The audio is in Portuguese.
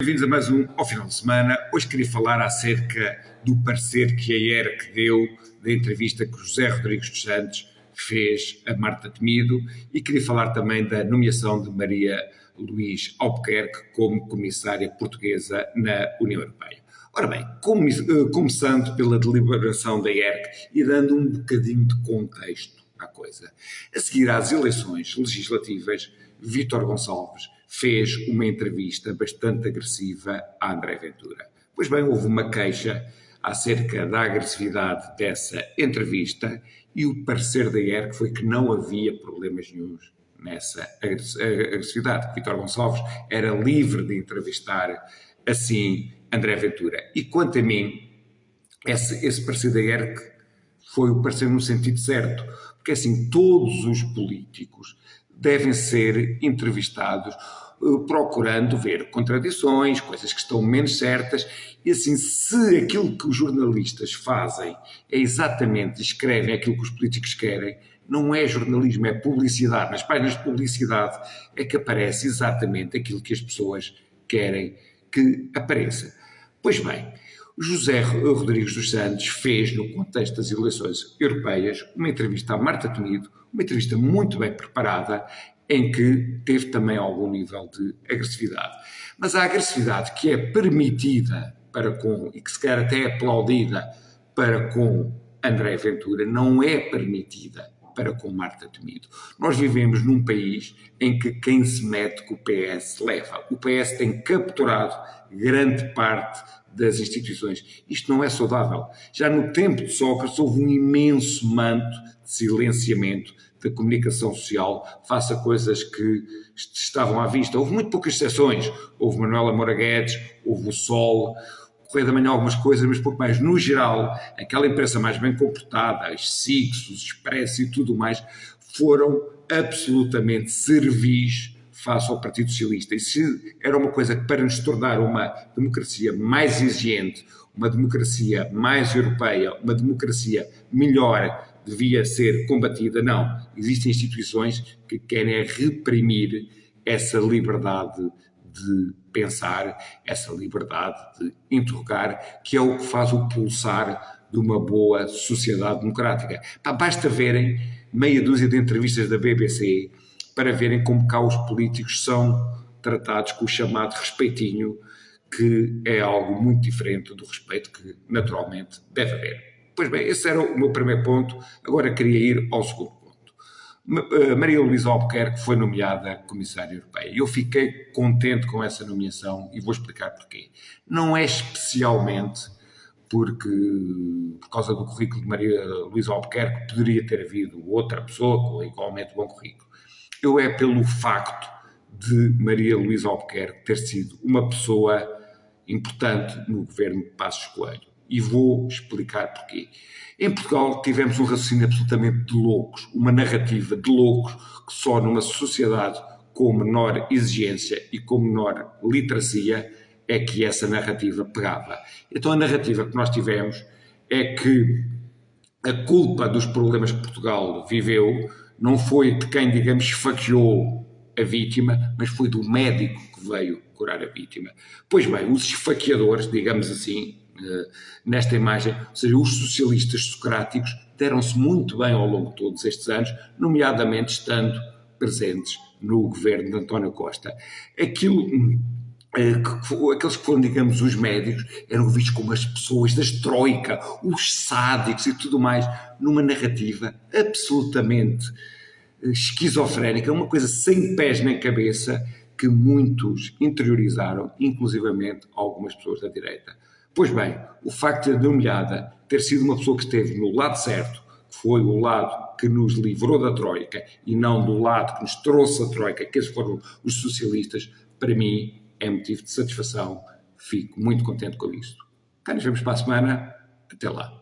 Bem-vindos a mais um Ao Final de Semana. Hoje queria falar acerca do parecer que a ERC deu da entrevista que o José Rodrigues dos Santos fez a Marta Temido e queria falar também da nomeação de Maria Luís Albuquerque como comissária portuguesa na União Europeia. Ora bem, começando pela deliberação da ERC e dando um bocadinho de contexto à coisa. A seguir às eleições legislativas, Vítor Gonçalves fez uma entrevista bastante agressiva a André Ventura. Pois bem, houve uma queixa acerca da agressividade dessa entrevista e o parecer da ERC foi que não havia problemas nenhuns nessa agressividade. Vítor Gonçalves era livre de entrevistar assim André Ventura. E quanto a mim, esse parecer da ERC foi o parecer no sentido certo, porque assim todos os políticos devem ser entrevistados procurando ver contradições, coisas que estão menos certas, e assim, se aquilo que os jornalistas fazem é exatamente, escrevem aquilo que os políticos querem, não é jornalismo, é publicidade. Nas páginas de publicidade é que aparece exatamente aquilo que as pessoas querem que apareça. Pois bem, José Rodrigues dos Santos fez, no contexto das eleições europeias, uma entrevista a Marta Temido, uma entrevista muito bem preparada, em que teve também algum nível de agressividade. Mas a agressividade que é permitida para com, e que se quer até aplaudida para com André Ventura, não é permitida para com Marta Temido. Nós vivemos num país em que quem se mete com o PS leva. O PS tem capturado grande parte das instituições. Isto não é saudável. Já no tempo de Sócrates houve um imenso manto de silenciamento da comunicação social face a coisas que estavam à vista. Houve muito poucas exceções. Houve Manuela Moura Guedes, houve o Sol, o Correio da Manhã algumas coisas, mas pouco mais. No geral, aquela imprensa mais bem comportada, as SICs, os Expresso e tudo mais, foram absolutamente servis face ao Partido Socialista. E se era uma coisa que para nos tornar uma democracia mais exigente, uma democracia mais europeia, uma democracia melhor, devia ser combatida, não. Existem instituições que querem reprimir essa liberdade de pensar, essa liberdade de interrogar, que é o que faz o pulsar de uma boa sociedade democrática. Basta verem meia dúzia de entrevistas da BBC para verem como cá os políticos são tratados com o chamado respeitinho, que é algo muito diferente do respeito que naturalmente deve haver. Pois bem, esse era o meu primeiro ponto, agora queria ir ao segundo ponto. Maria Luísa Albuquerque foi nomeada Comissária Europeia e eu fiquei contente com essa nomeação e vou explicar porquê. Não é especialmente por causa do currículo de Maria Luísa Albuquerque poderia ter havido outra pessoa com igualmente bom currículo. Eu é pelo facto de Maria Luísa Albuquerque ter sido uma pessoa importante no governo de Passos Coelho. E vou explicar porquê. Em Portugal tivemos um raciocínio absolutamente de loucos, uma narrativa de loucos que só numa sociedade com menor exigência e com menor literacia é que essa narrativa pegava. Então a narrativa que nós tivemos é que a culpa dos problemas que Portugal viveu não foi de quem, digamos, esfaqueou a vítima, mas foi do médico que veio curar a vítima. Pois bem, os esfaqueadores, digamos assim, nesta imagem, ou seja, os socialistas socráticos deram-se muito bem ao longo de todos estes anos, nomeadamente estando presentes no governo de António Costa. Aqueles que foram, digamos, os médicos, eram vistos como as pessoas das troika, os sádicos e tudo mais, numa narrativa absolutamente esquizofrénica, uma coisa sem pés nem cabeça, que muitos interiorizaram, inclusivamente algumas pessoas da direita. Pois bem, o facto de a nomeada ter sido uma pessoa que esteve no lado certo, que foi o lado que nos livrou da Troika e não do lado que nos trouxe a Troika, que esses foram os socialistas, para mim é motivo de satisfação. Fico muito contente com isto. Cá nos vemos para a semana. Até lá.